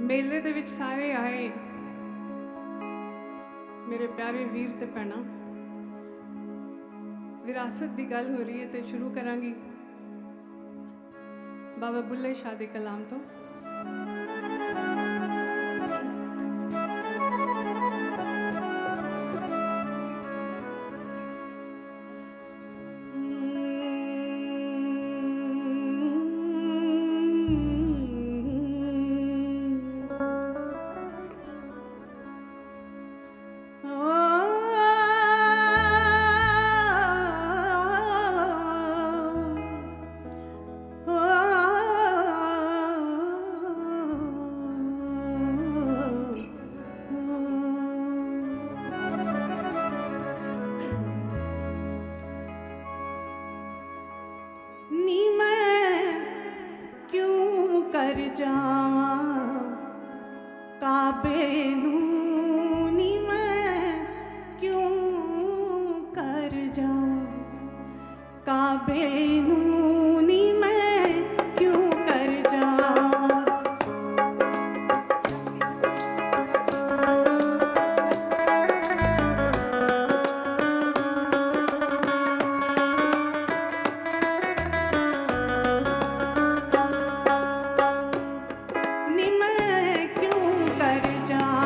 मेले दे विच सारे आए मेरे प्यारे वीर ते भैणां। विरासत की गल हो रही है तो शुरू करांगी बाबा बुल्ले शाह दे कलाम तो। नी मैं क्यों कर जावा काबे नू, नी मैं क्यों कर जावा काबे नू, नी मैं क्यों कर जावा। नी मैं क्यों कर जावा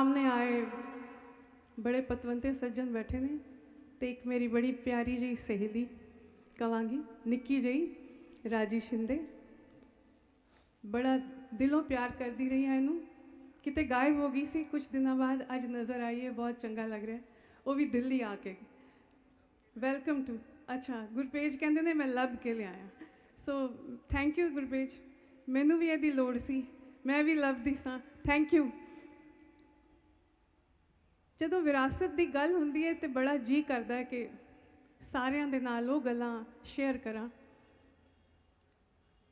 सामने आए बड़े पतवंते सज्जन बैठे ने, तो एक मेरी बड़ी प्यारी जी सहेली कहांगी, निक्की जी राजी शिंदे, बड़ा दिलों प्यार करती रही है इनू, किते गायब हो गई सी, कुछ दिनों बाद अज नज़र आई है, बहुत चंगा लग रहा है, वो भी दिल्ली आके। Welcome to. अच्छा गुरपेज कहते ने मैं लभ के ले आया, सो थैंक यू गुरपेज, मैनू भी यदी लोड़ सी, मैं भी लभदी सा, थैंक यू। जदों विरासत की गल हुंदी है तो बड़ा जी करता है कि सारिਆਂ ਦੇ ਨਾਲ ਉਹ ਗੱਲਾਂ शेयर करा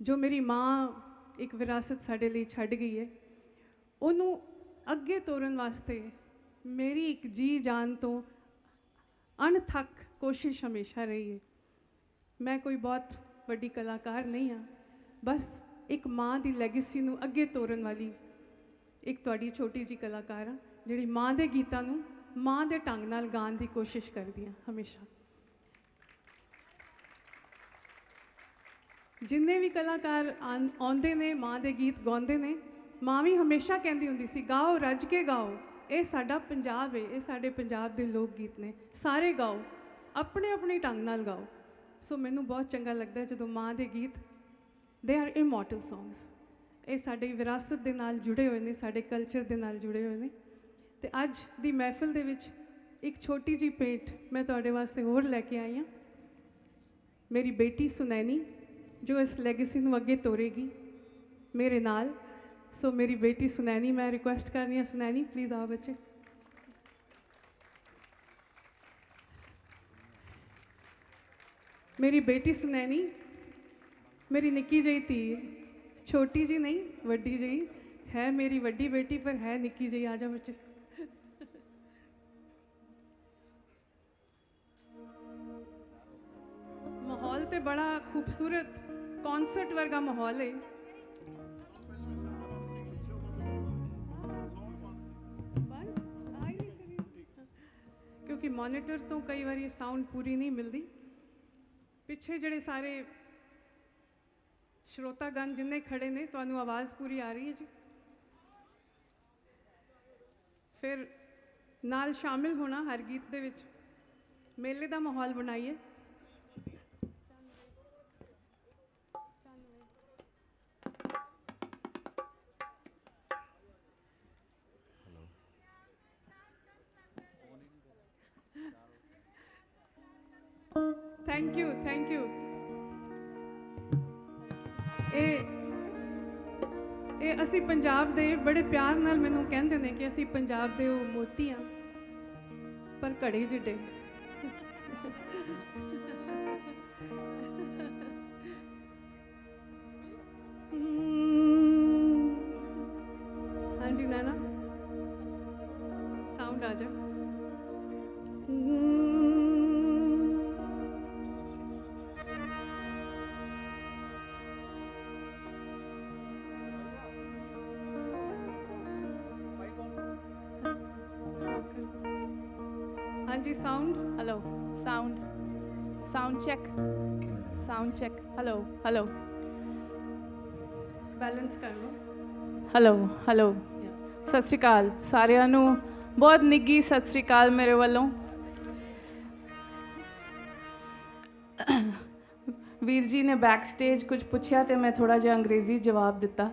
जो मेरी माँ एक विरासत साडे ਲਈ ਛੱਡ गई है, ਉਹਨੂੰ ਅੱਗੇ ਤੋਰਨ ਵਾਸਤੇ मेरी एक जी जान तो अणथक कोशिश हमेशा रही है। मैं कोई बहुत वड्डी कलाकार नहीं हाँ, बस एक माँ की लैगेसी नूं अगे तोरन वाली एक तुहाडी छोटी जी कलाकार हाँ, जिहड़ी माँ के गीतां नूं माँ के ढंग नाल गाण की कोशिश करदी हाँ हमेशा। जिन्ने भी कलाकार आउंदे ने माँ के गीत गाउंदे ने, माँ भी हमेशा कहती हुंदी सी गाओ रज के गाओ, ये साडा पंजाब है, ये साडे पंजाब के लोक गीत ने, सारे गाओ अपने अपने ढंग नाल गाओ। सो मैनू बहुत चंगा लगता है जो माँ के गीत दे आर इमोर्टल सॉन्ग्स, ये साडी विरासत के नाल जुड़े हुए हैं, साडे कल्चर के नाल जुड़े हुए हैं। तो अज की महफिल दे विच एक छोटी जी भेंट मैं तुहाडे वास्ते होर लैके आई हाँ, मेरी बेटी सुनैनी जो इस लैगेसी नूं अगे तोरेगी मेरे नाल। सो मेरी बेटी सुनैनी मैं रिक्वेस्ट कर रही हाँ, सुनैनी प्लीज़ आओ बच्चे। मेरी बेटी सुनैनी मेरी निक्की जी धी, छोटी जी नहीं वड्डी जी है, मेरी वड्डी बेटी पर है निक्की जी। आ जाओ बच्चे। माहौल तो बड़ा खूबसूरत कॉन्सर्ट वर्गा माहौल है। क्योंकि मॉनिटर तो कई बार साउंड पूरी नहीं मिलती, पिछे जड़े सारे श्रोतागण जिन्ने खड़े ने तो आवाज़ पूरी आ रही है जी। फिर नाल शामिल होना हर गीत दे विच, मेले का माहौल बनाइए। Thank you thank you. ये असी पंजाब दे बड़े प्यार नाल मैनू कहंदे ने कि असी पंजाब दे वो मोती हाँ पर घड़े जिड्डे। हाँ जी नैना साउंड आ जा। हाँ जी sound, hello sound check, hello hello balance कर लो। हेलो हेलो सत श्री अकाल सारिਆਂ ਨੂੰ, बहुत निघी सत श्री अकाल मेरे वालों। वीर जी ने बैक स्टेज कुछ पूछा तो मैं थोड़ा जिहा अंग्रेजी जवाब दिता।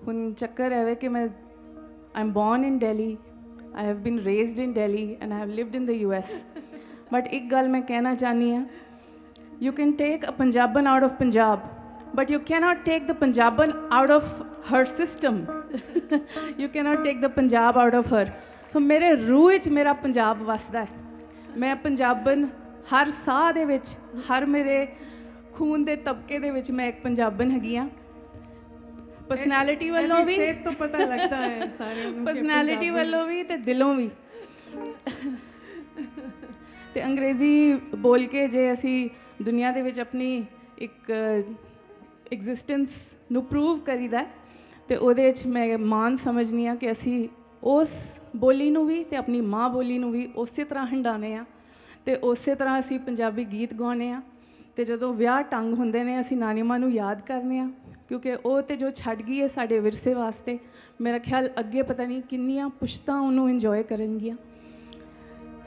हुण चक्कर है कि मैं I am born in Delhi, I have been raised in Delhi and I have lived in the US. But एक गल मैं कहना चाहनी हाँ, you can take a Punjaban out of Punjab, but you cannot take the Punjaban out of her system. You cannot take the Punjab out of her. So मेरे रूह विच मेरा पंजाब वसदा है, मैं पंजाबन हर साह दे विच, हर मेरे खून दे तबके दे विच मैं एक पंजाबन हैगी हाँ। पर्सनैलिटी वालों भी तो पता लगता है सारे पर्सनैलिटी वालों भी ते दिलों भी। ते अंग्रेज़ी बोल के जे असी दुनिया दे विच अपनी एक एग्जिस्टेंस नू प्रूव करीदा ते ओहदे विच मैं मान समझनी हाँ कि असी उस बोली नू भी ते अपनी माँ बोली नू भी उस तरह हंडाने आ ते उस तरह असी पंजाबी गीत गाने आ ਤੇ ਜਦੋਂ ਵਿਆਹ ਟੰਗ ਹੁੰਦੇ ਨੇ ਅਸੀਂ ਨਾਨੀ ਮਾਂ ਨੂੰ ਯਾਦ ਕਰਨੇ ਆ, ਕਿਉਂਕਿ ਉਹ ਤੇ ਜੋ ਛੱਡ ਗਈ ਹੈ ਸਾਡੇ ਵਿਰਸੇ ਵਾਸਤੇ, ਮੇਰਾ ਖਿਆਲ ਅੱਗੇ ਪਤਾ ਨਹੀਂ ਕਿੰਨੀਆਂ ਪੁਸ਼ਤਾਂ ਉਹਨੂੰ ਇੰਜੋਏ ਕਰਨਗੀਆਂ।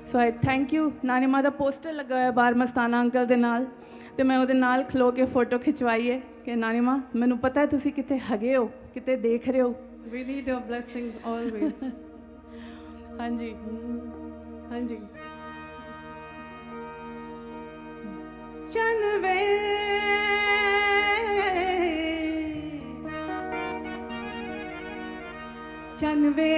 ਸੋ ਆਈ ਥੈਂਕ ਯੂ। ਨਾਨੀ ਮਾਂ ਦਾ ਪੋਸਟਰ ਲੱਗਾ ਹੋਇਆ ਬਾਹਰ ਮਸਤਾਨਾ ਅੰਕਲ ਦੇ ਨਾਲ, ਤੇ ਮੈਂ ਉਹਦੇ ਨਾਲ ਖਲੋ ਕੇ ਫੋਟੋ ਖਿਚਵਾਈ ਹੈ ਕਿ ਨਾਨੀ ਮਾਂ ਮੈਨੂੰ ਪਤਾ ਹੈ ਤੁਸੀਂ ਕਿਤੇ ਹੈਗੇ ਹੋ, ਕਿਤੇ ਦੇਖ ਰਹੇ ਹੋ। We need your blessings always. ਹਾਂਜੀ ਹਾਂਜੀ। ਚੰਨਵੇ ਚੰਨਵੇ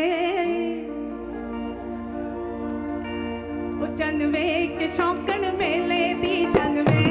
ਉਹ ਚੰਨਵੇ ਕੇ ਸ਼ੌਂਕਣ ਮੇਲੇ ਦੀ ਚੰਨਵੇ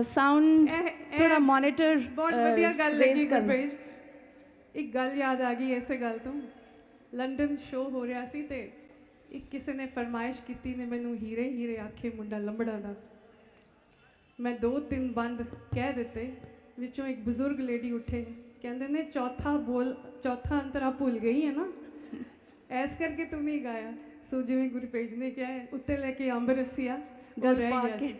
ਸਾਊਂਡ ਥੋੜਾ ਮੋਨੀਟਰ ਬਹੁਤ ਵਧੀਆ ਗੱਲ ਲੱਗੀ ਗੁਰਪ੍ਰੀਤ। ਇੱਕ ਗੱਲ ਯਾਦ ਆ ਗਈ ਇਸੇ ਗੱਲ ਤੋਂ, ਲੰਡਨ ਸ਼ੋਅ ਹੋ ਰਿਹਾ ਸੀ ਤੇ ਇੱਕ ਕਿਸੇ ਨੇ ਫਰਮਾਇਸ਼ ਕੀਤੀ ਨੇ ਮੈਨੂੰ ਹੀਰੇ ਹੀਰੇ ਆਖੇ ਮੁੰਡਾ ਲੰਬੜਾ ਦਾ। ਮੈਂ 2-3 ਬੰਦ ਕਹਿ ਦਿੱਤੇ, ਵਿੱਚੋਂ ਇੱਕ ਬਜ਼ੁਰਗ ਲੇਡੀ ਉੱਠੇ, ਕਹਿੰਦੇ ਨੇ ਚੌਥਾ ਅੰਤਰਾ ਭੁੱਲ ਗਈ ਹੈ ਨਾ, ਐਸ ਕਰਕੇ ਤੂੰ ਨਹੀਂ ਗਾਇਆ। ਸੋ ਜਿਵੇਂ ਗੁਰਪ੍ਰੀਤ ਨੇ ਕਿਹਾ ਉੱਤੇ ਲੈ ਕੇ ਅੰਬ ਰਸੀਆ ਗੱਲ ਪਾ ਕੇ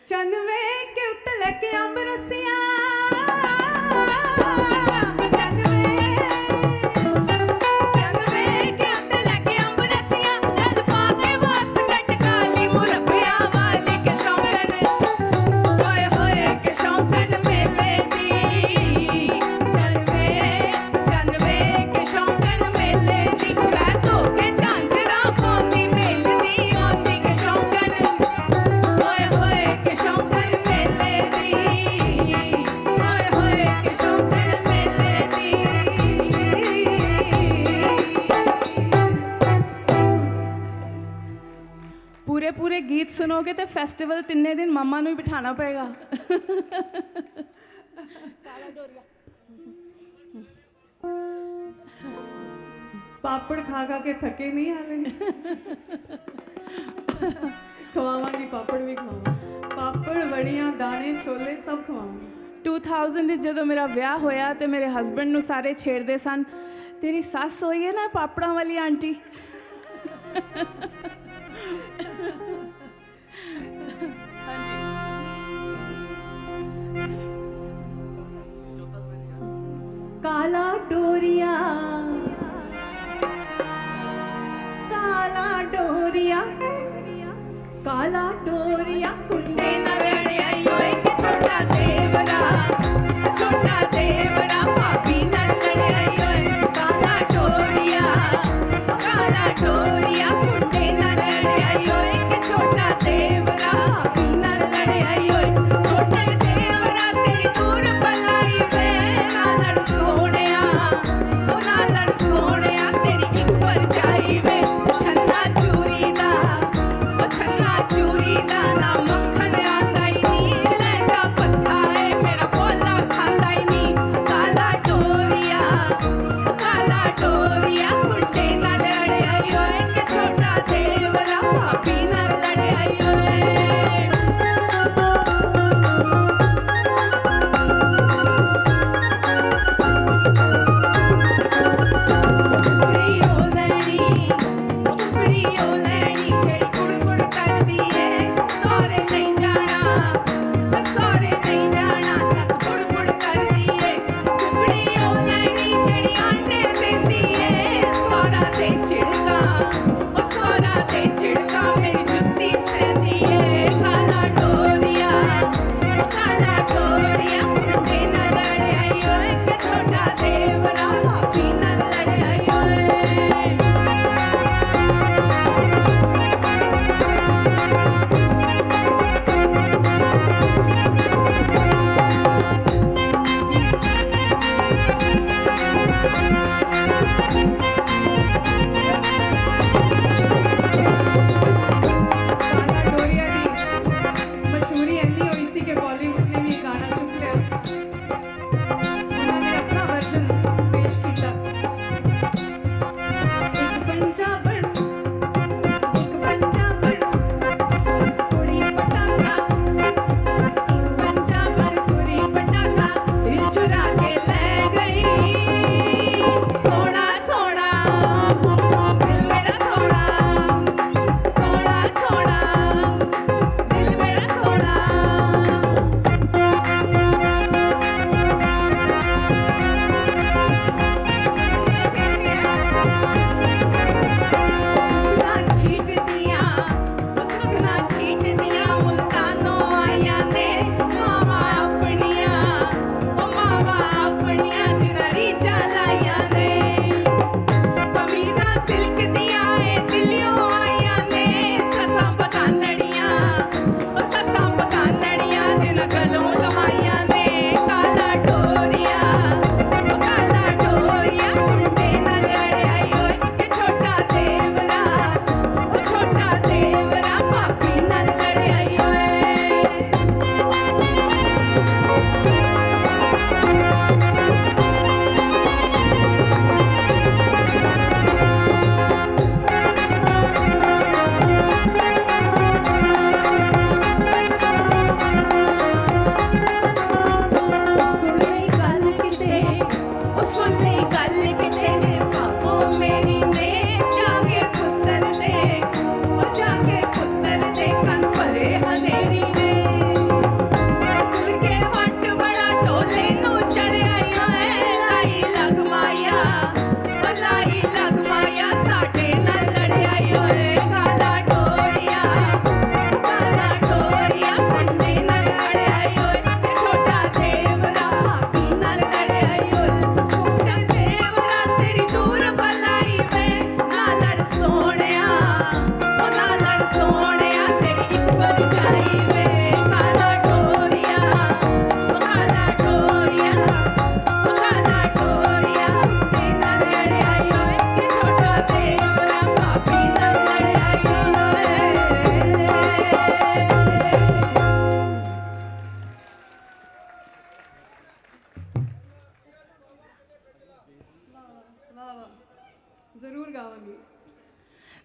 ਚੰਨ ਵੇਖ ਕੇ ਉੱਤੇ ਲੈ ਕੇ ਅੰਬ ਰਸੀਆਂ पूरे पूरे गीत सुनोगे तो फेस्टिवल 3 दिन मम्मा ਨੂੰ ਹੀ ਬਿਠਾਣਾ ਪਏਗਾ पापड़ खा खा के थके नहीं हाले खवावांगी पापड़ भी खवावांगी पापड़ बड़ियां दाने छोले सब खवावांगी 2000 ਵਿੱਚ ਜਦੋਂ ਮੇਰਾ ਵਿਆਹ ਹੋਇਆ ਤੇ ਮੇਰੇ ਹਸਬੰਡ ਨੂੰ ਸਾਰੇ ਛੇੜਦੇ ਸਨ ਤੇਰੀ ਸੱਸ ਹੋਈ ਹੈ ਨਾ ਪਾਪੜਾਂ ਵਾਲੀ ਆਂਟੀ काला डोरिया काला डोरिया काला डोरिया कुंडे न लड़े आइयो एक छोटा देवरा पापी न लड़े आइयो काला डोरिया कुंडे न लड़े आइयो एक छोटा देवरा पापी न लड़े आइयो छोटे देवरा तेरी दूर पलाई वे ना लड़ सोनिया तेरी एक पर जाई वे छन्ना चूरी दा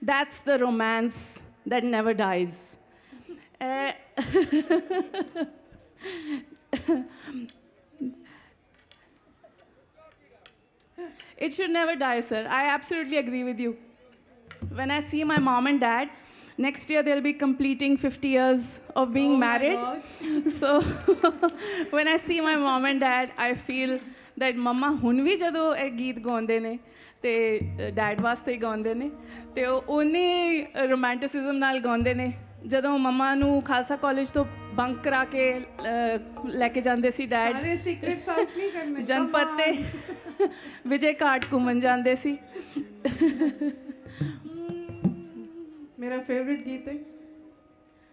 That's the romance that never dies. It should never die, sir. I absolutely agree with you. When I see my mom and dad, next year they'll be completing 50 years of being married. So when I see my mom and dad, I feel that mama hun vi jadon ਇਹ ਗੀਤ ਗਾਉਂਦੇ ਨੇ ਤੇ dad ਵਾਸਤੇ ਹੀ ਗਾਉਂਦੇ ਨੇ ਤੇ ਉਹ ਉਨੀ ਰੋਮਾਂਟਿਸਿਜ਼ਮ ਨਾਲ ਗਾਉਂਦੇ ਨੇ ਜਦੋਂ ਮਮਾ ਨੂੰ ਖਾਲਸਾ ਕਾਲਜ ਤੋਂ ਬੰਕ ਕਰਾ ਕੇ ਲੈ ਕੇ ਜਾਂਦੇ ਸੀ ਡੈਡ ਸਾਰੇ ਸੀਕ੍ਰੇਟਸ ਆਊਟ ਨਹੀਂ ਕਰਨੇ ਜਨਪਦ ਤੇ ਵਿਜੇ ਘਾਟ ਘੁੰਮਣ ਜਾਂਦੇ ਸੀ मेरा फेवरेट गीत है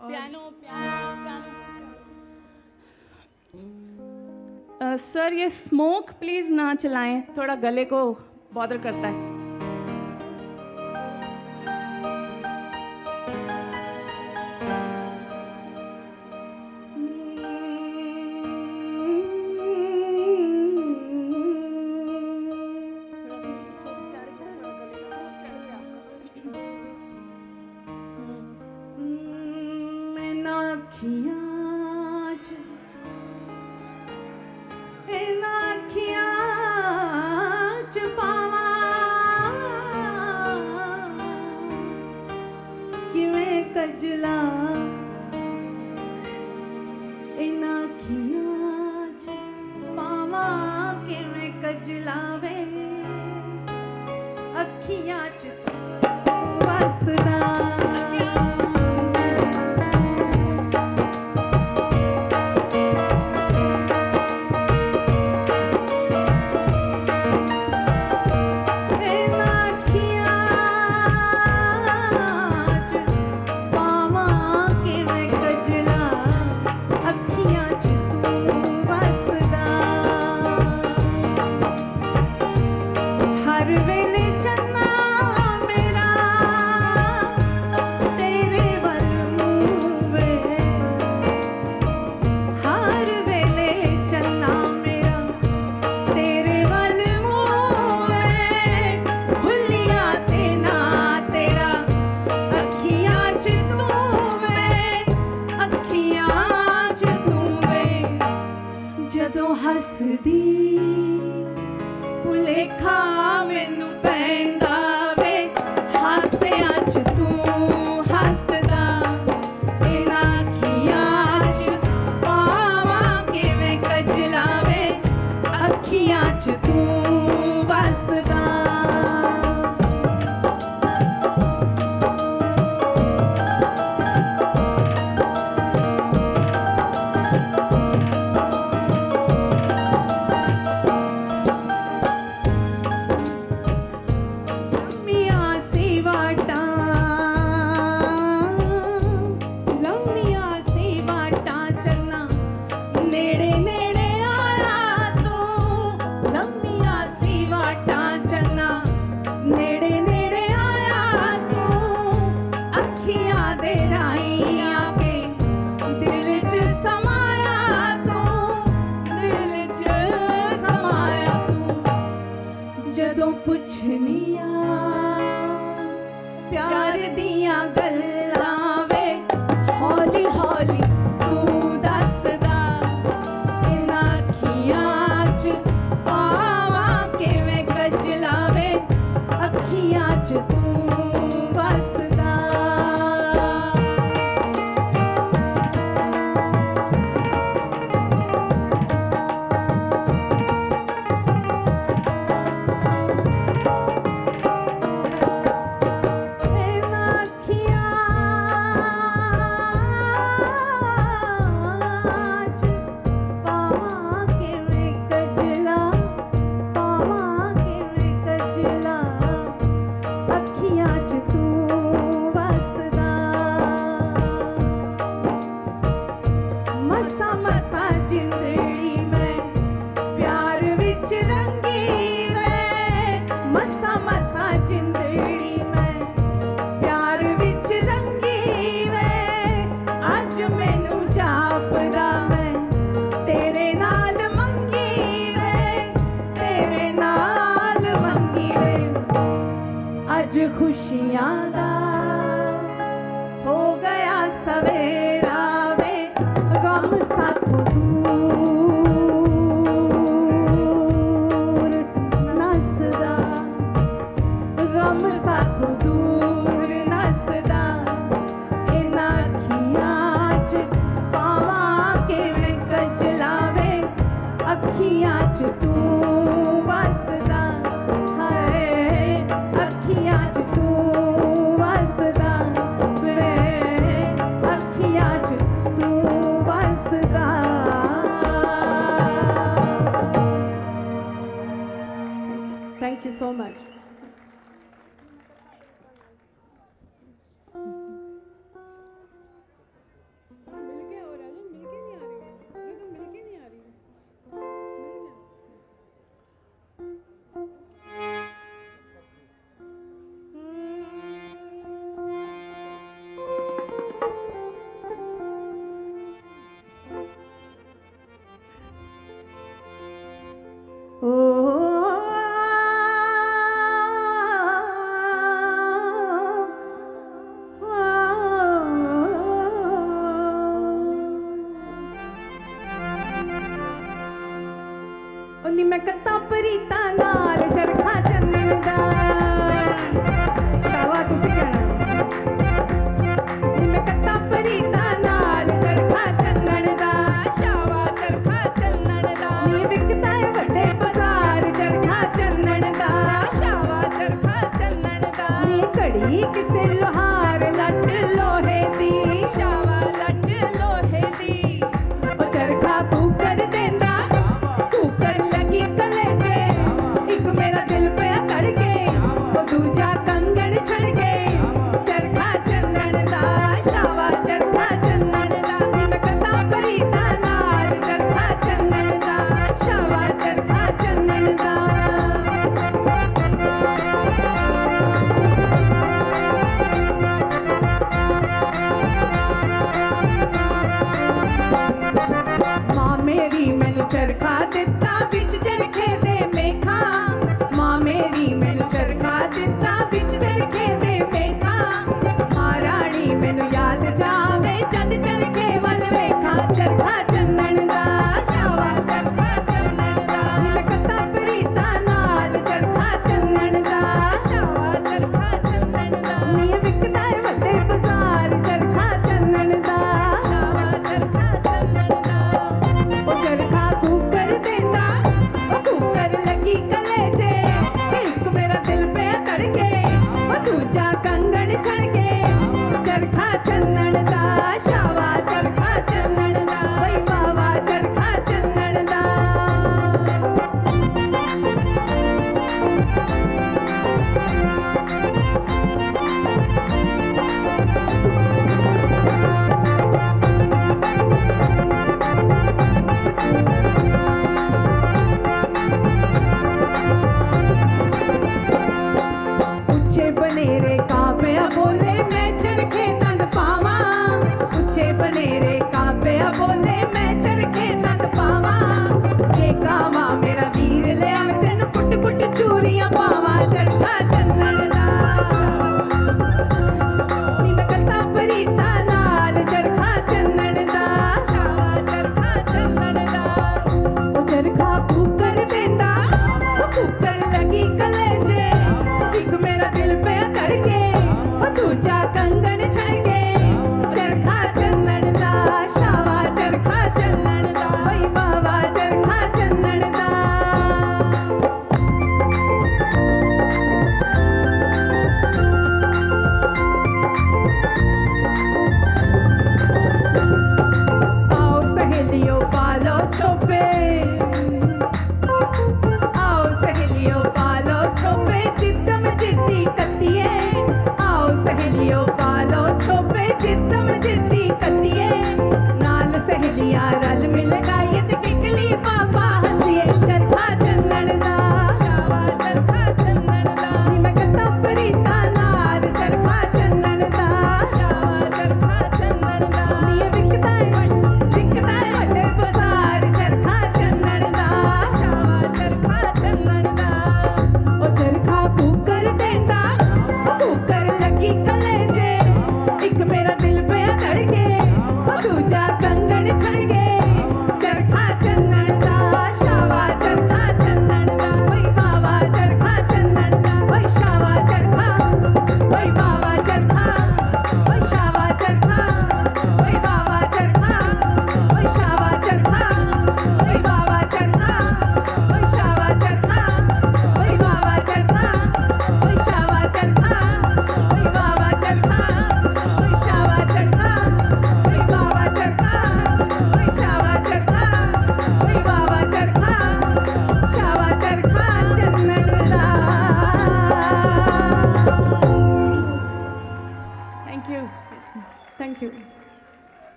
पियानो सर ये स्मोक प्लीज़ ना चलाएं थोड़ा गले को बॉदर करता है खुशियां दा साथों दूर नसदा, गम साथों दूर नसदा, इन्हां अखियां च पावां किवें कजलावे, अखियां च तू वसदा, हाय अखियां च तू वसदा, वे अखियां च तू वसदा। Thank you so much. मिल के हो राजू, मिल के नहीं आ रही, ये तो मिल के नहीं आ रही, मिल जा। ओ नी मैं कत्ता परीता नाल चरखा चन्नन दा, शावा तुसी कहना, नी मैं कत्ता परीता नाल चरखा चन्नन दा, शावा चरखा चन्नन दा, नी विकदा है वड्डे बाजार चरखा चन्नन दा, शावा चरखा चन्नन दा, नी घड़ी किसे लोहार लट लोहे दी, शावा लट लोहे दी, ओ चरखा तू कर देंदा, तू कर लगी कलेजे,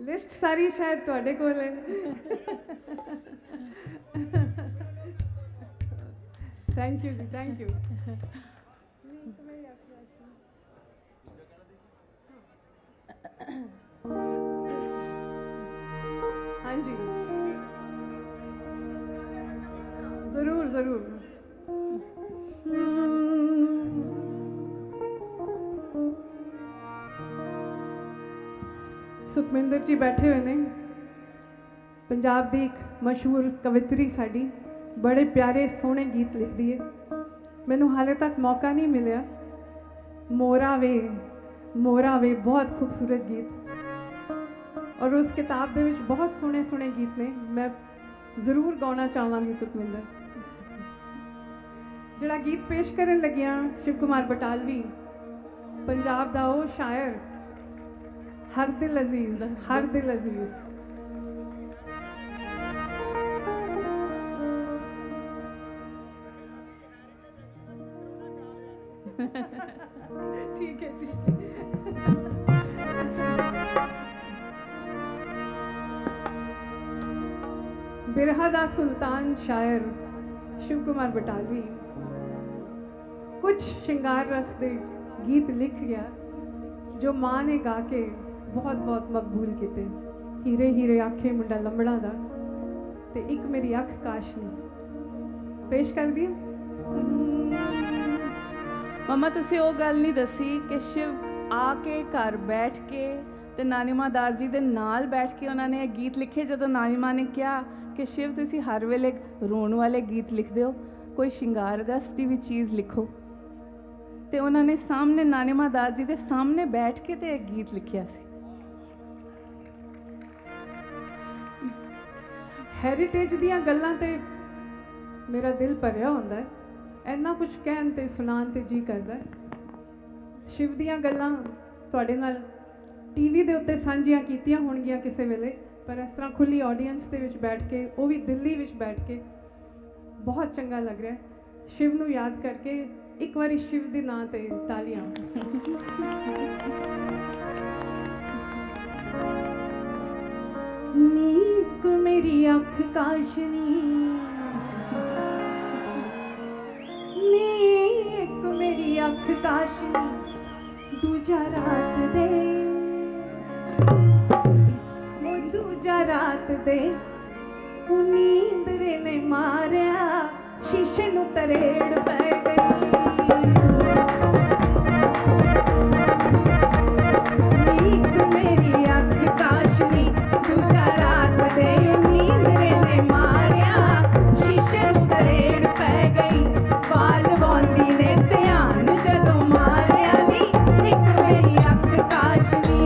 ਲਿਸਟ ਸਾਰੀ ਸ਼ਾਇਦ ਤੁਹਾਡੇ ਕੋਲ ਹੈ। ਥੈਂਕ ਯੂ ਜੀ, ਥੈਂਕ ਯੂ। ਹਾਂਜੀ, ਜ਼ਰੂਰ ਜ਼ਰੂਰ। ਸੁਖਮਿੰਦਰ ਜੀ ਬੈਠੇ ਹੋਏ ਨੇ, ਪੰਜਾਬ ਦੀ ਇੱਕ ਮਸ਼ਹੂਰ ਕਵਿਤਰੀ ਸਾਡੀ, ਬੜੇ ਪਿਆਰੇ ਸੋਹਣੇ ਗੀਤ ਲਿਖਦੀ ਹੈ। ਮੈਨੂੰ ਹਾਲੇ ਤੱਕ ਮੌਕਾ ਨਹੀਂ ਮਿਲਿਆ। ਮੋਰਾ ਵੇ ਬਹੁਤ ਖੂਬਸੂਰਤ ਗੀਤ, ਔਰ ਉਸ ਕਿਤਾਬ ਦੇ ਵਿੱਚ ਬਹੁਤ ਸੋਹਣੇ ਸੋਹਣੇ ਗੀਤ ਨੇ। ਮੈਂ ਜ਼ਰੂਰ ਗਾਉਣਾ ਚਾਹਾਂਗੀ ਸੁਖਮਿੰਦਰ। ਜਿਹੜਾ ਗੀਤ ਪੇਸ਼ ਕਰਨ ਲੱਗਿਆ, ਸ਼ਿਵ ਕੁਮਾਰ ਬਟਾਲਵੀ, ਪੰਜਾਬ ਦਾ ਉਹ ਸ਼ਾਇਰ, हर दिल अजीज, हर दिल अजीज। ठीक है, ठीक है। बिरहा दा सुल्तान शायर शिव कुमार बटालवी कुछ श्रृंगार रस दे गीत लिख गया जो माँ ने गा के बहुत बहुत मकबूल किते। हीरे हीरे आखे मुंडा लंबड़ा दा ते एक मेरी अख काशनी पेश कर दी। मम्मा तुसी वो गल नहीं दसी कि शिव आके घर बैठ के ते नानी माँ दास जी दे नाल बैठ के उन्होंने ये गीत लिखे। जदों नानी माँ ने कहा कि शिव तुसी हर वेले रोण वाले गीत लिखदे हो, कोई श्रृंगार रस दी भी चीज़ लिखो, ते उन्होंने सामने नानी माँ दास जी दे सामने बैठ के ते एक गीत लिखिया सी। हैरीटेज दियां गल्लां ते मेरा दिल भरिया होंदा है, इन्ना कुछ कहन ते सुनान ते जी करदा है। शिव दियां गल्लां तुहाडे नाल टीवी दे उत्ते सांझियां कीतियां होणगीਆਂ ਕਿਸੇ ਵੇਲੇ, पर इस तरह खुली ऑडियंस ਦੇ ਵਿੱਚ बैठ के, वो भी दिल्ली ਵਿੱਚ बैठ के, बहुत चंगा लग रहा है। शिव नूं याद करके एक बारी शिव दे नां ते तालियां। नीक मेरी अख काशनी, नीक मेरी अख काशनी, दूजा रात दे, दूजा रात दे, वो नींदरे ने मारिया, शीशे नूं तरेड़ पै गई। नीक मेरी अख काशनी, दूजा रात दे, नींदरे ने मारिया, शीशे नूं तरेड़ पै गई। वाल वांदी ने ध्यान जदों मारिया नी, नीक मेरी अख काशनी।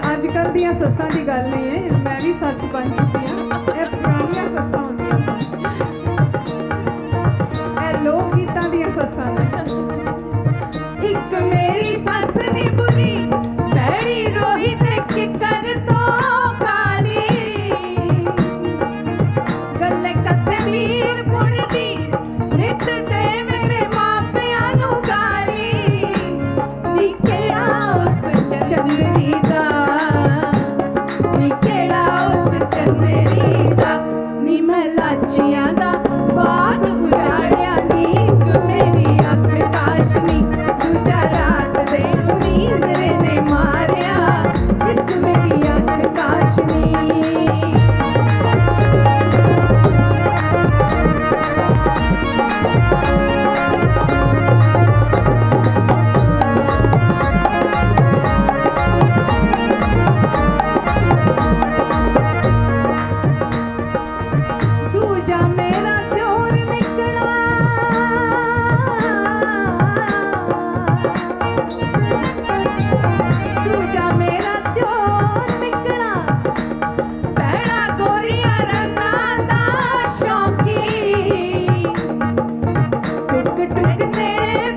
अजकल दियां सस्सां दी गल नहीं है, मैं भी सस बन चुकी हाँ। ये पुरानियां सस्सां होंदियां, ये लोक गीतां दियां सस्सां ने। एक मेरी सस नी बुरी, भैड़ी रोही ते किकर तो काली, गल्ले कत्थे वीर पुणदी, नित ते मेरे मापियां नूं गाली। नी केड़ा उस चंदरी दा, नी केड़ा उस चंदरी दा, नी मैं लाचियां दा बाग उजाड़िया। नीक मेरी अख काशनी, दूजा रात दे, नींदरे ने मारिया, नीक मेरी अख काशनी। दूजा मेरा जोर निकला, दूजा मेरा जोर निकला, भैड़ा गोरिया रंगा दा शौकी। टुक टुक तेरे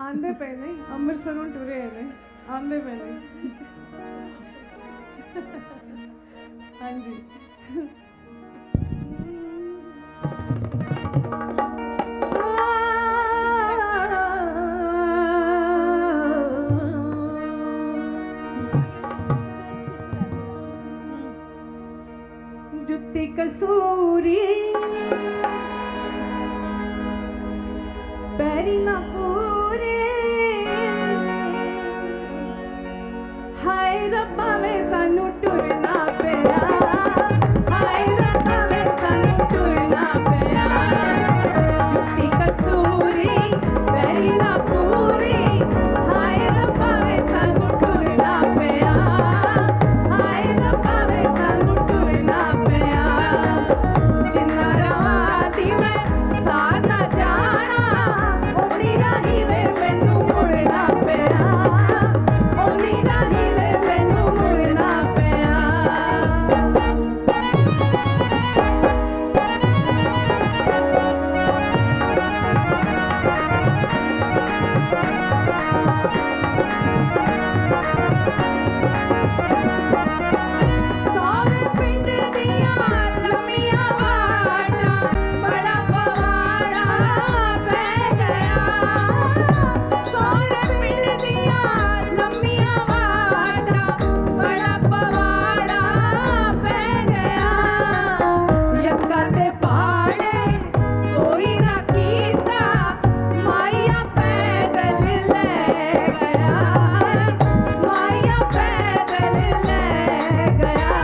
आंदे पे ने अमृतसरों टुरे ने आंदे पे ने हाँ जी जुत्ती कसूरी पैरी ना पूरे हाय रब्बा वे सानू टुरना पिया हाय रब्बा वे सानू टुरना पिया जुत्ती कसूरी पैरी ना पूरी हाय रब्बा वे सानू टुरना पिया हाय रब्बा वे सानू टुरना पिया जिन्ना रवा दी मैं साथ ना जाना ओनी राही वे मैनू मुड़ना पिया ओनी राही वे मैनू मुड़ना पिया सारे पिंड दियां लम्मियां वाटां बड़ा पवाड़ा पै गया सारे पिंड दियां लम्मियां वाटां बड़ा पवाड़ा पै गया यक्का ते पाड़े कोई ना कीता माइया पैदल ले गया माइया पैदल ले गया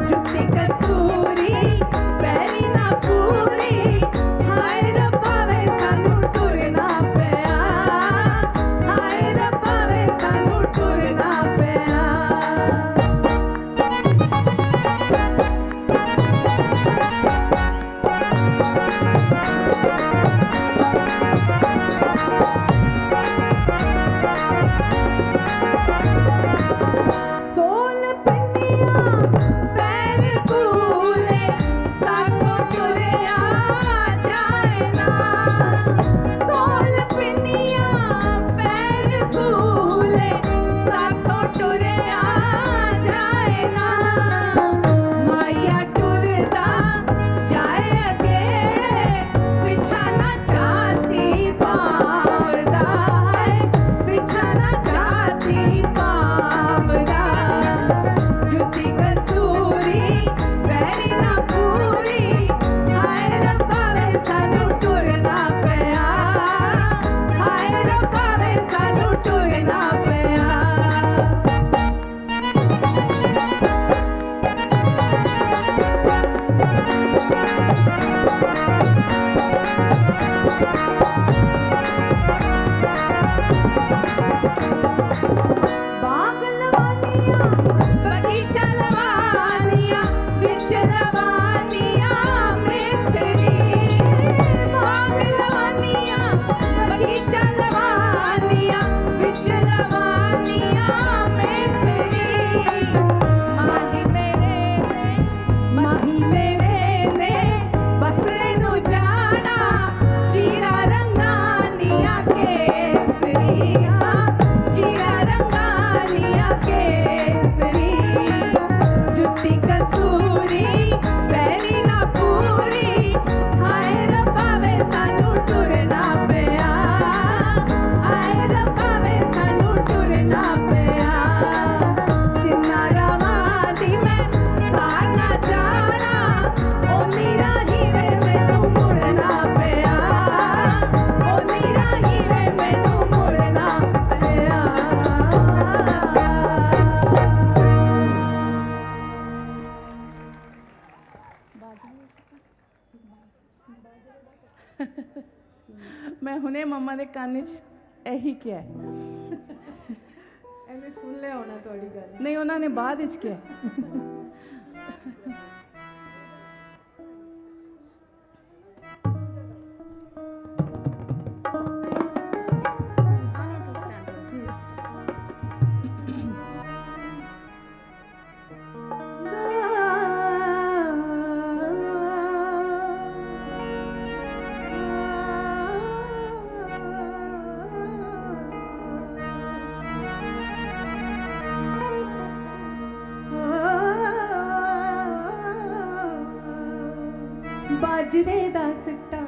जुत्ती कसूरी पैरी ना पूरी हाय रब्बा वे सानू टुरना पिया हाय रब्बा वे सानू टुरना पिया सोल पन्नियां पैर कूले साथों टुरया जाए ना सोल पन्नियां पैर कूले साथों टुरया जाए ना माइया टुरदा जाए अकेले पिछा ना जाती पावदा है पिछा ना जाती पावदा जुत्ती कसूरी पैरी ना पूरी हाय रब्बा वे सानू टुरना पिया हाय रब्बा वे सानू टुरना पिया बाग लवानियां बगीचा लवानियां बिच लवानियां मिठरी बाग लवानियां बगीचा लवानियां बिच लवानियां मिठरी माही मेरे ने बसरे नु जाना चीरा रंगानिया केसरिया चीरा रंगानिया केसरी जुत्ती कसूरी पैरी ना पूरी हाय रब्बा वे सानू टुरना पिया हाय रब्बा वे सानू टुरना पिया जिन्ना रवा दी मैं साथ ना जाना ओनी राही वे मैनू मुड़ना पिया ओनी राही वे मैनू मुड़ना पिया मैं हुणे मम्मा दे कान च ਇਹੀ ਕਿਹਾ ਇਹਨੇ ਸੁਣ ਲਿਆ ਹੋਣਾ ਤੁਹਾਡੀ ਗੱਲ ਨਹੀਂ ਉਹਨਾਂ ਨੇ ਬਾਅਦ ਵਿੱਚ ਕਿਹਾ बाजरे दा सिट्टा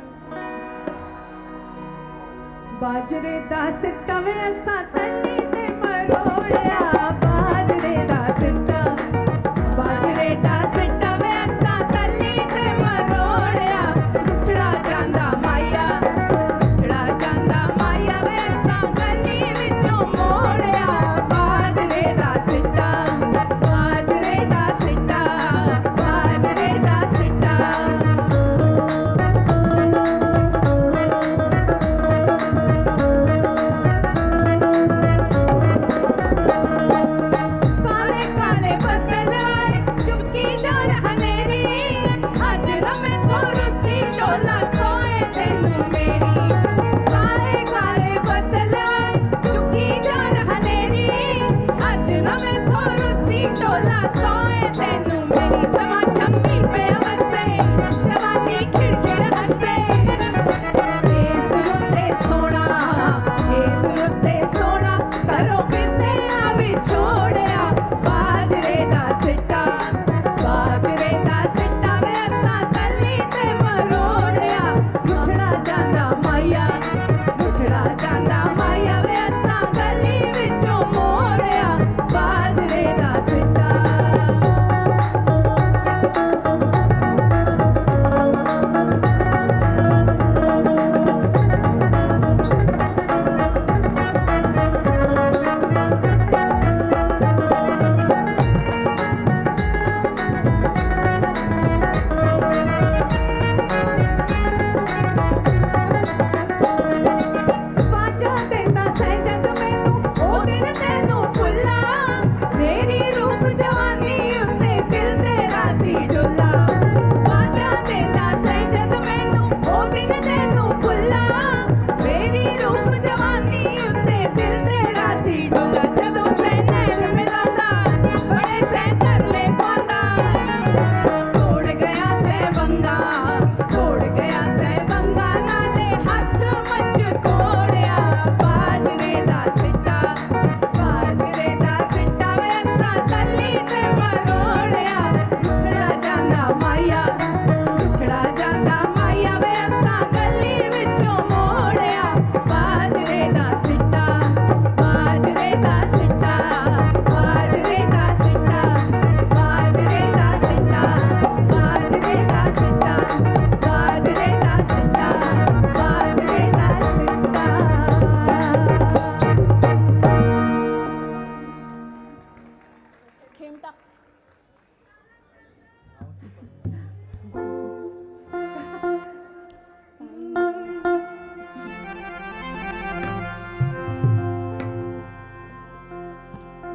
बाजरे दा सिट्टा वे असां तन्नी ते मरोड़िया बाजरे दा सिट्टा बाजरे दा सिट्टा वे असां तन्नी ते मरोड़िया उठड़ा जांदा माया वे असां गली विचों मोड़िया बाजरे दा सिट्टा बाजरे दा सिट्टा बाजरे दा सिट्टा काले काले बदल आए चुपकी जान हनेरी अज रमे तो रुसी डोला सोए तेनू मेरी काले काले बदल आए चुपकी जान हनेरी अज रमे तो रुसी डोला सोए तेनू मेरी छमा छम्मी पे वसे जवानी खिड़खिड़ हसे इस रुते सोना करो किसे आवे छोड़िया बाजरे दा सिट्टा वे असां तली ते मरोड़िया उठड़ा जांदा माया वे असां गली विचों मोड़िया बाजरे दा सिट्टा बाजा देता सैजग मैनू ओ दिन तैनू भुल्ला मेरी रूप जवानी उत्ते दिल तेरा सी डुल्ला बाजा देता सैजग मैनू ओ दिन तैनू भुल्ला मेरी रूप जवानी उत्ते दिल तेरा सी डुल्ला जदों से नैन मिलांदा बड़े से तरले पांदा तोड़ गया से बंगा नाले हाथ मच कोड़िया बाजरे दा सिट्टा वे असां तली ते मरोड़िया उठड़ा जांदा माया वे असां गली विचों मोड़िया बाजरे दा सिट्टा बाजरे दा सिट्टा बाजरे दा सिट्टा बाजरे दा सिट्टा बाजरे दा सिट्टा बाजरे दा सिट्टा बाजरे दा सिट्टा खेमता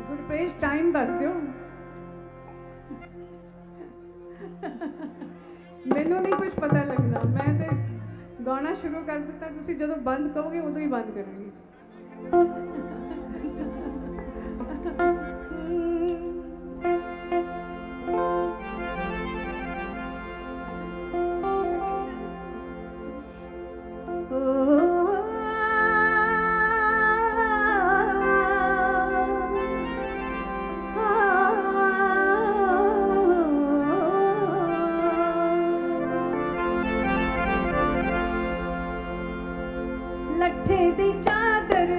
ਗੁਰਪੇਸ਼ ਟਾਈਮ ਦੱਸ ਦਿਓ ਮੈਨੂੰ ਨਹੀਂ ਕੁਝ ਪਤਾ ਲੱਗਣਾ ਮੈਂ ਤੇ ਗਾਣਾ ਸ਼ੁਰੂ ਕਰ ਦਿੱਤਾ ਤੁਸੀਂ ਜਦੋਂ ਬੰਦ ਕਹੋਗੇ ਉਦੋਂ ਹੀ ਬੰਦ ਕਰਾਂਗੀ ਲੱਠੇ ਦੀ ਚਾਦਰ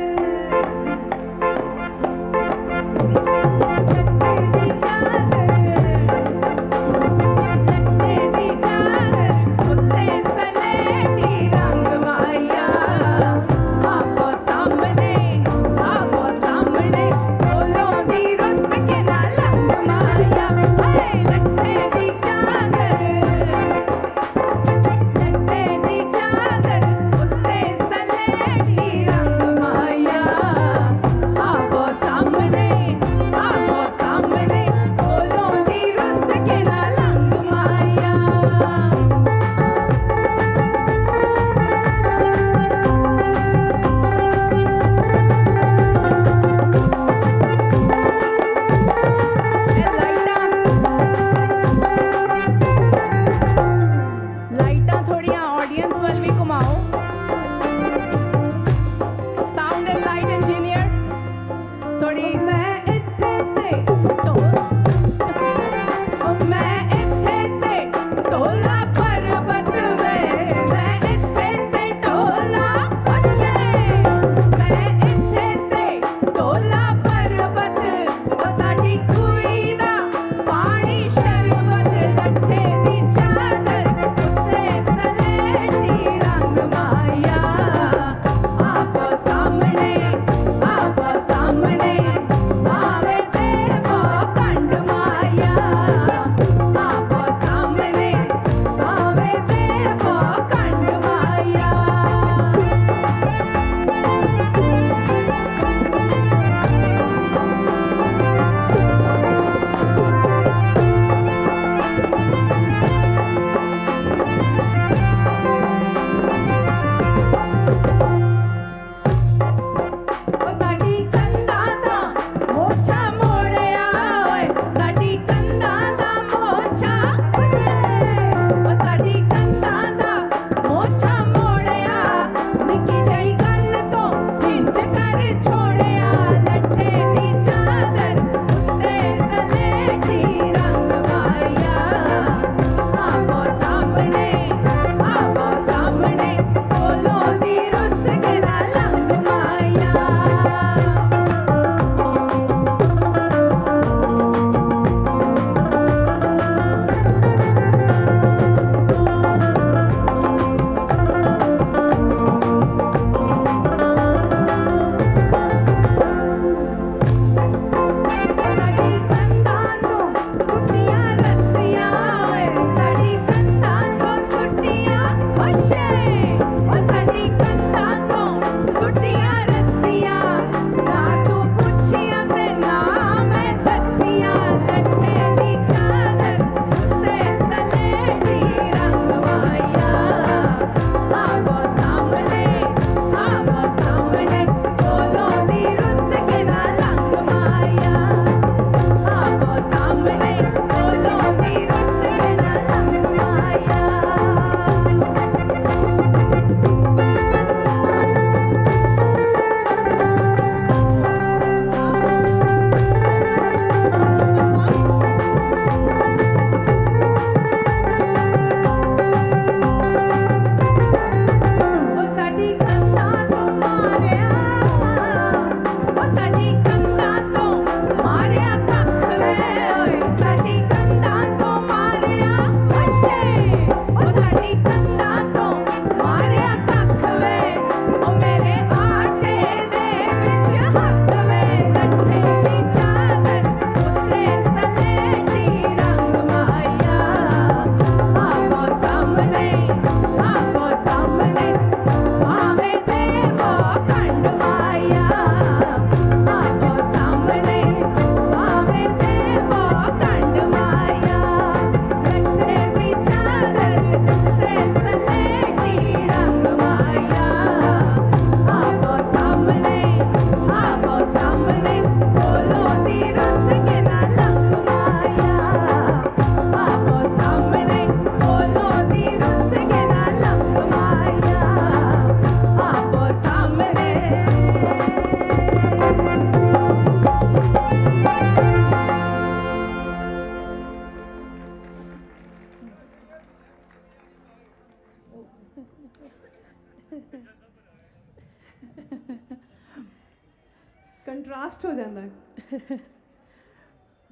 ਬਲਾਸਟ ਹੋ ਜਾਂਦਾ ਹੈ।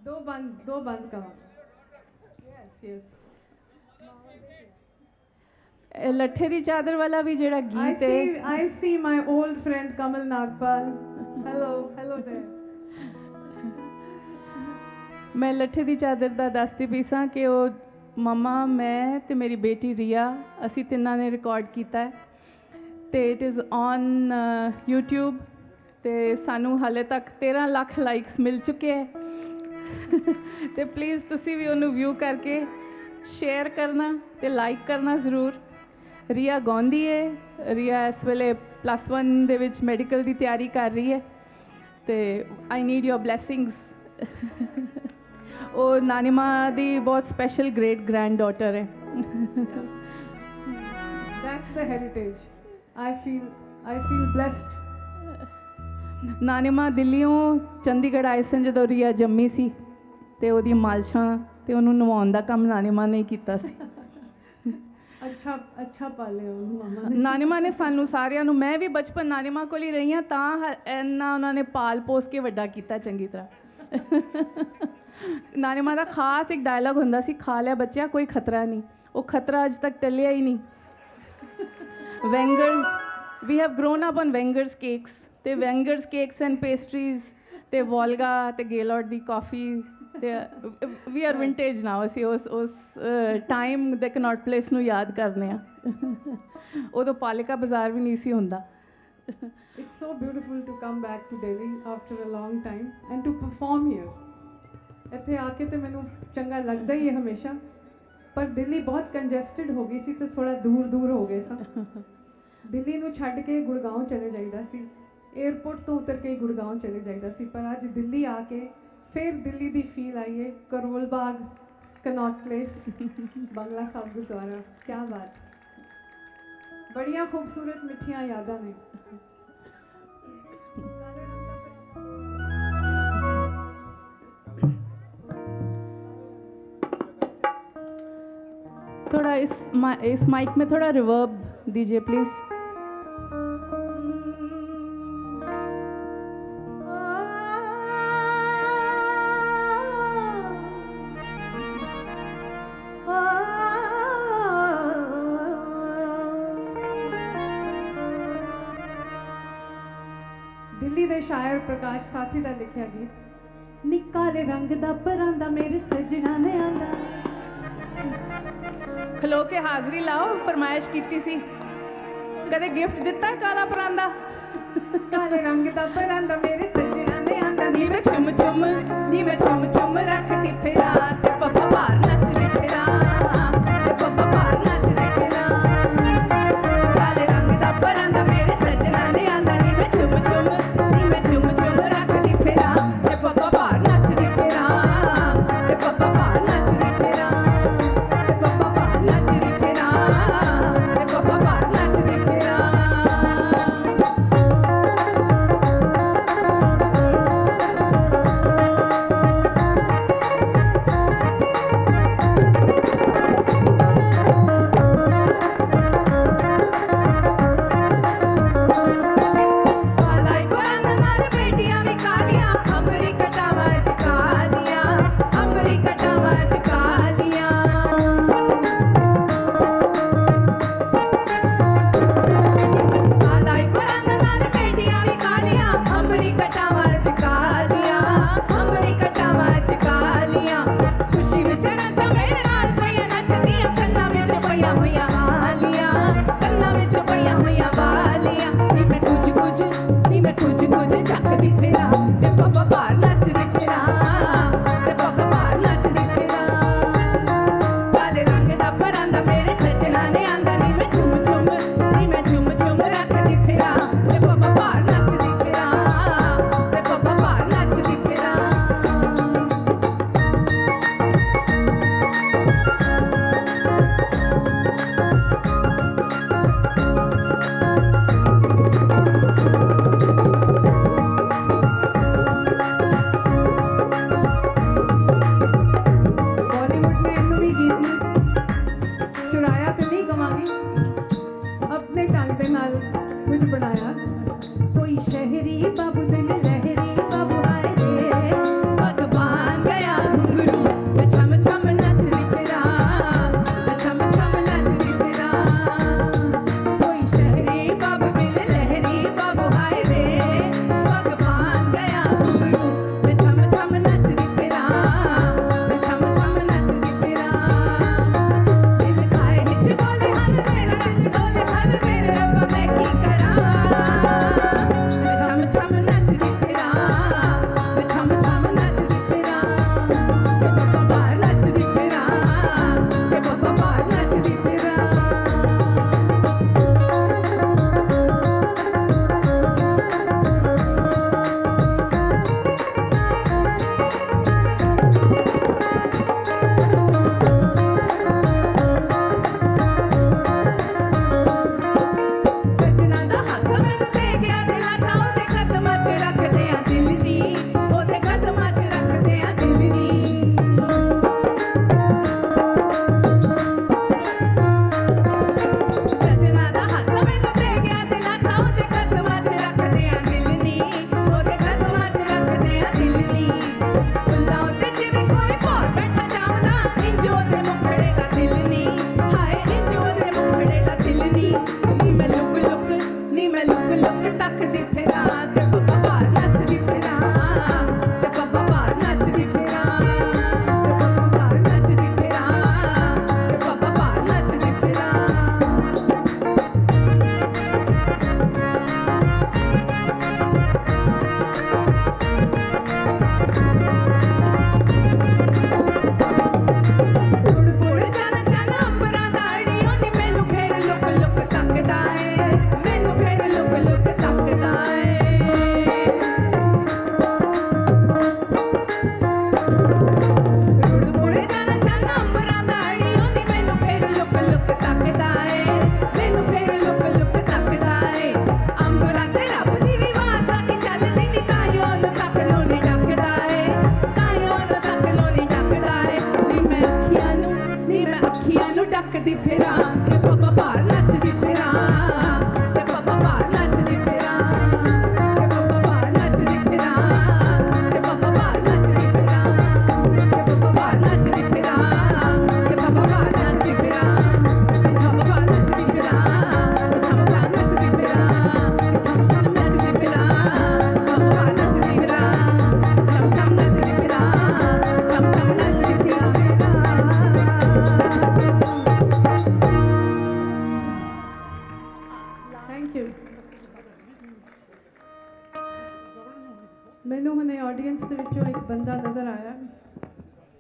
ਦੋ ਬੰਦ ਕਵਾਂ। Yes yes. ਲੱਠੇ ਦੀ ਚਾਦਰ ਵਾਲਾ ਵੀ ਜਿਹੜਾ ਗੀਤ ਹੈ, I see my old friend Kamal Nagpal. Hello there. ਮੈਂ ਲੱਠੇ ਦੀ ਚਾਦਰ ਦਾ ਦੱਸਦੀ ਪਈ ਸਾਂ ਕਿ ਉਹ ਮਮਾ, ਮੈਂ ਤੇ ਮੇਰੀ ਬੇਟੀ ਰੀਆ, ਅਸੀਂ ਤਿੰਨਾਂ ਨੇ ਰਿਕਾਰਡ ਕੀਤਾ ਹੈ ਤੇ ਇਟ ਇਜ਼ ਔਨ YouTube ਤੇ ਸਾਨੂੰ ਹਾਲੇ ਤੱਕ 13 ਲੱਖ ਲਾਈਕਸ ਮਿਲ ਚੁੱਕੇ ਹੈ। ਤੇ ਪਲੀਜ਼ ਤੁਸੀਂ ਵੀ ਉਹਨੂੰ ਵਿਊ ਕਰਕੇ ਸ਼ੇਅਰ ਕਰਨਾ ਤੇ ਲਾਈਕ ਕਰਨਾ ਜ਼ਰੂਰ। ਰੀਆ ਗਾਉਂਦੀ ਹੈ। ਰੀਆ ਇਸ ਵੇਲੇ +1 ਦੇ ਵਿੱਚ ਮੈਡੀਕਲ ਦੀ ਤਿਆਰੀ ਕਰ ਰਹੀ ਹੈ ਤੇ ਆਈ ਨੀਡ ਯੋਰ ਬਲੈਸਿੰਗਸ। ਉਹ ਨਾਨੀ ਮਾਂ ਦੀ ਬਹੁਤ ਸਪੈਸ਼ਲ ਗ੍ਰੇਟ ਗ੍ਰੈਂਡ ਡਾਟਰ ਹੈ। That's the heritage. I feel blessed. ਨਾਨੀ ਮਾਂ ਦਿੱਲੀੋਂ ਚੰਡੀਗੜ੍ਹ ਆਏ ਸਨ ਜਦੋਂ ਰੀਆ ਜੰਮੀ ਸੀ ਤੇ ਉਹਦੀ ਮਾਲਸ਼ਾਂ ਤੇ ਉਹਨੂੰ ਨਵਾਉਣ ਦਾ ਕੰਮ ਨਾਨੀ ਮਾਂ ਨੇ ਕੀਤਾ ਸੀ। ਅੱਛਾ ਪਾਲਿਆ ਉਹਨੂੰ ਮਾਮਾ ਨੇ। ਨਾਨੀ ਮਾਂ ਨੇ ਸਾਨੂੰ ਸਾਰਿਆਂ ਨੂੰ, ਮੈਂ ਵੀ ਬਚਪਨ ਨਾਨੀ ਮਾਂ ਕੋਲ ਹੀ ਰਹੀ ਹਾਂ, ਤਾਂ ਇੰਨਾ ਉਹਨਾਂ ਨੇ ਪਾਲ ਪੋਸ ਕੇ ਵੱਡਾ ਕੀਤਾ ਚੰਗੀ ਤਰ੍ਹਾਂ। ਨਾਨੀ ਮਾਂ ਦਾ ਖਾਸ ਇੱਕ ਡਾਇਲੌਗ ਹੁੰਦਾ ਸੀ, ਖਾ ਲਿਆ ਬੱਚਿਆ ਕੋਈ ਖਤਰਾ ਨਹੀਂ। ਉਹ ਖਤਰਾ ਅੱਜ ਤੱਕ ਟਲਿਆ ਹੀ ਨਹੀਂ। Wenger's, we have grown up on Wenger's cakes ਤੇ ਵੈਂਗਰਸ ਕੇਕਸ ਐਂਡ ਪੇਸਟਰੀਜ਼ ਤੇ ਵੋਲਗਾ ਤੇ ਗੇਲੌਰਡ ਦੀ ਕਾਫੀ ਤੇ ਵੀ ਆਰ ਵਿੰਟੇਜ ਨਾਓ। ਅਸੀਂ ਉਸ ਟਾਈਮ ਦੇ ਕਨੌਟ ਪਲੇਸ ਨੂੰ ਯਾਦ ਕਰਨੇ ਆ। ਉਦੋਂ ਪਾਲਿਕਾ ਬਾਜ਼ਾਰ ਵੀ ਨਹੀਂ ਸੀ ਹੁੰਦਾ। It's so beautiful to come back to Delhi after a long time and to perform here. ਇੱਥੇ ਆ ਕੇ ਤੇ ਮੈਨੂੰ ਚੰਗਾ ਲੱਗਦਾ ਹੀ ਹੈ ਹਮੇਸ਼ਾ, ਪਰ ਦਿੱਲੀ ਬਹੁਤ ਕੰਜੈਸਟਡ ਹੋ ਗਈ ਸੀ ਤੇ ਥੋੜਾ ਦੂਰ ਹੋ ਗਏ ਸਾਂ। ਦਿੱਲੀ ਨੂੰ ਛੱਡ ਕੇ ਗੁੜਗਾਉਂ ਚਲੇ ਜਾਈਦਾ ਸੀ, 에ਅਰਪੋਰਟ ਤੋਂ ਉਤਰ ਕੇ ਗੁੜਗਾਉਂ ਚਲੇ ਜਾਈਦਾ ਸੀ। ਪਰ ਅੱਜ ਦਿੱਲੀ ਆ ਕੇ ਫਿਰ ਦਿੱਲੀ ਦੀ ਫੀਲ ਆਈ ਹੈ। ਕਰੋਲ ਬਾਗ, ਕਨੌਟ ਪਲੇਸ, ਬੰਗਲਾ ਸਾਹਿਬ ਗੁਰਦੁਆਰਾ, ਕਿਆ ਬਾਤ। ਬੜੀਆਂ ਖੂਬਸੂਰਤ ਮਿੱਠੀਆਂ ਯਾਦਾਂ ਨੇ। थोड़ा इस माइक में थोड़ा रिवर्ब दीजिए प्लीज़। ਦਿੱਲੀ ਦੇ ਸ਼ਾਇਰ ਪ੍ਰਕਾਸ਼ ਸਾਥੀ ਦਾ ਲਿਖਿਆ ਗੀਤ, ਨੀ ਕਾਲੇ ਰੰਗ ਦਾ ਪਰਾਂਦਾ ਮੇਰੇ ਸੱਜਣਾ ਨੇ ਆਂਦਾ। ਖਲੋ ਕੇ ਹਾਜ਼ਰੀ ਲਾਓ, ਫਰਮਾਇਸ਼ ਕੀਤੀ ਸੀ, ਕਦੇ ਗਿਫਟ ਦਿੱਤਾ ਕਾਲਾ ਪਰਾਂਦਾ? ਕਾਲੇ ਰੰਗ ਦਾ ਪਰਾਂਦਾ ਮੇਰੇ ਸੱਜਣਾ ਨੇ ਆਂਦਾ। ਨੀ ਮੈਂ ਚੁੰਮ ਚੁੰਮ, ਨੀ ਮੈਂ ਚੁੰਮ ਚੁੰਮ ਰੱਖਦੀ ਫਿਰਾਂ ਤੇ ਪੱਪਾ ਭਾਰ ਨੱਚਦੀ ਫਿਰਾਂ ਤੇ ਪੱਪਾ ਭਾਰ ਨੱਚਦੀ ਫਿਰਾਂ। ਕਾਲੇ ਰੰਗ ਦਾ ਪਰਾਂਦਾ ਮੇਰੇ ਸੱਜਣਾ ਨੇ ਆਂਦਾ। ਨੀ ਮੈਂ ਚੁੰਮ ਚੁੰਮ, ਨੀ ਮੈਂ ਚੁੰਮ ਚੁੰਮ ਰੱਖਦੀ ਫਿਰਾਂ ਤੇ ਪੱਪਾ ਭਾਰ ਨੱਚਦੀ ਫਿਰਾਂ ਤੇ ਪੱਪਾ ਭਾਰ ਨੱਚਦੀ ਫਿਰਾਂ ਤੇ ਪੱਪਾ ਭਾਰ ਨੱਚਦੀ ਫਿਰਾਂ ਤੇ ਪੱਪਾ ਭਾਰ ਨੱਚਦੀ ਫਿਰਾਂ।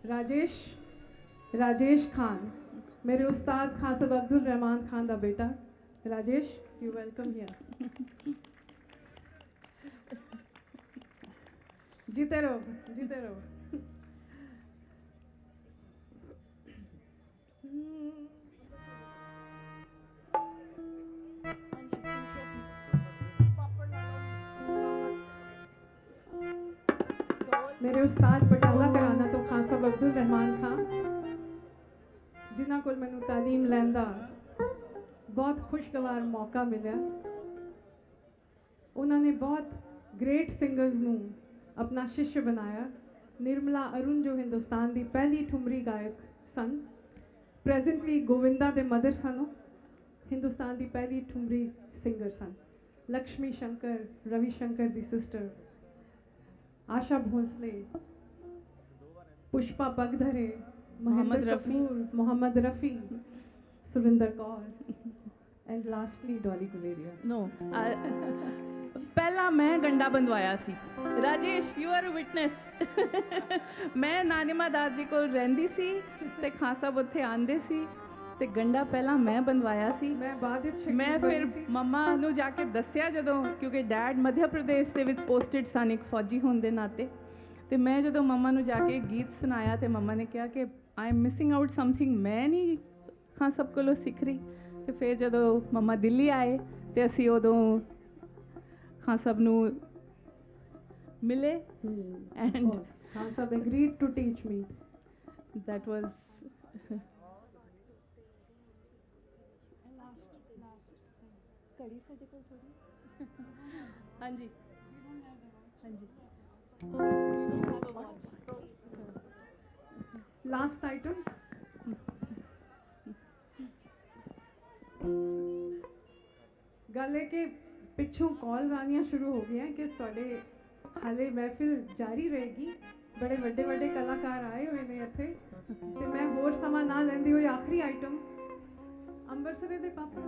राजेश खान मेरे उस्ताद खान साहब अब्दुल रहमान खान दा बेटा राजेश यू वेलकम हियर जीते रहो मेरे उस्ताद बटाला कराना तो खान साहब अब्दुल रहमान खान जिन्हों को मैनू तालीम लैन दा बहुत खुशगवार मौका मिला उन्होंने बहुत ग्रेट सिंगर्स नू अपना शिष्य बनाया निर्मला अरुण जो हिंदुस्तान की पहली ठुमरी गायक सन प्रेजेंटली गोविंदा दे मदर सन हिंदुस्तान की पहली ठुमरी सिंगर सन लक्ष्मी शंकर रवि शंकर दी सिस्टर आशा भोसले पुष्पा बगधरे मोहम्मद महेंद्र रफ़ी। कपूर मोहम्मद रफ़ी सुरिंदर कौर एंड लास्टली डॉली गुलेरिया नो पहला मैं गंडा बंधवाया सी राजेश यू आर विटनेस मैं नानिमा दास जी को रहंदी सी ते खान साहब उत्थे आंदे सी ते गंडा पहला मैं बंधवाया सी मैं बाद विच मैं फिर मम्मा ਨੂੰ ਜਾ ਕੇ ਦੱਸਿਆ ਜਦੋਂ ਕਿਉਂਕਿ ਡੈਡ ਮੱਧ ਪ੍ਰਦੇਸ਼ ਦੇ ਵਿੱਚ ਪੋਸਟਡ ਸਨ ਇੱਕ ਫੌਜੀ ਹੋਣ ਦੇ ਨਾਤੇ ਤੇ ਮੈਂ ਜਦੋਂ ਮਮਾ ਨੂੰ ਜਾ ਕੇ ਗੀਤ ਸੁਣਾਇਆ ਤੇ ਮਮਾ ਨੇ ਕਿਹਾ ਕਿ I am missing out something ਮੈਂ ਨਹੀਂ ਖਾਨ ਸਾਹਿਬ ਕੋਲੋਂ ਸਿੱਖ ਰਹੀ ਤੇ ਫਿਰ ਜਦੋਂ ਮਮਾ ਦਿੱਲੀ ਆਏ ਤੇ ਅਸੀਂ ਉਦੋਂ ਖਾਨ ਸਾਹਿਬ ਨੂੰ ਮਿਲੇ ਐਂਡ खान साहब agreed to teach me that was ਹਾਂਜੀ ਹਾਂਜੀ लास्ट आइटम गल है कि पिछों कॉल आनियां शुरू हो गई हैं कि थोड़े हाले महफिल जारी रहेगी बड़े वड्डे वड्डे कलाकार आए हुए ने इत्थे ते मैं होर समा ना लैंदी होई आखिरी आइटम अंबरसरे दे पापड़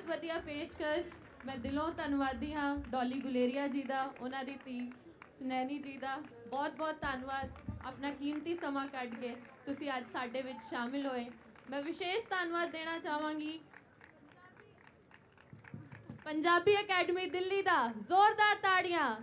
ਬਹੁਤ ਵਧੀਆ ਪੇਸ਼ਕਸ਼। ਮੈਂ ਦਿਲੋਂ ਧੰਨਵਾਦੀ ਹਾਂ ਡੋਲੀ ਗੁਲੇਰੀਆ ਜੀ ਦਾ, ਉਹਨਾਂ ਦੀ ਧੀ ਸੁਨੈਣੀ ਜੀ ਦਾ। ਬਹੁਤ ਬਹੁਤ ਧੰਨਵਾਦ, ਆਪਣਾ ਕੀਮਤੀ ਸਮਾਂ ਕੱਢ ਕੇ ਤੁਸੀਂ ਅੱਜ ਸਾਡੇ ਵਿੱਚ ਸ਼ਾਮਿਲ ਹੋਏ। ਮੈਂ ਵਿਸ਼ੇਸ਼ ਧੰਨਵਾਦ ਦੇਣਾ ਚਾਹਾਂਗੀ ਪੰਜਾਬੀ ਅਕੈਡਮੀ ਦਿੱਲੀ ਦਾ। ਜ਼ੋਰਦਾਰ ਤਾੜੀਆਂ।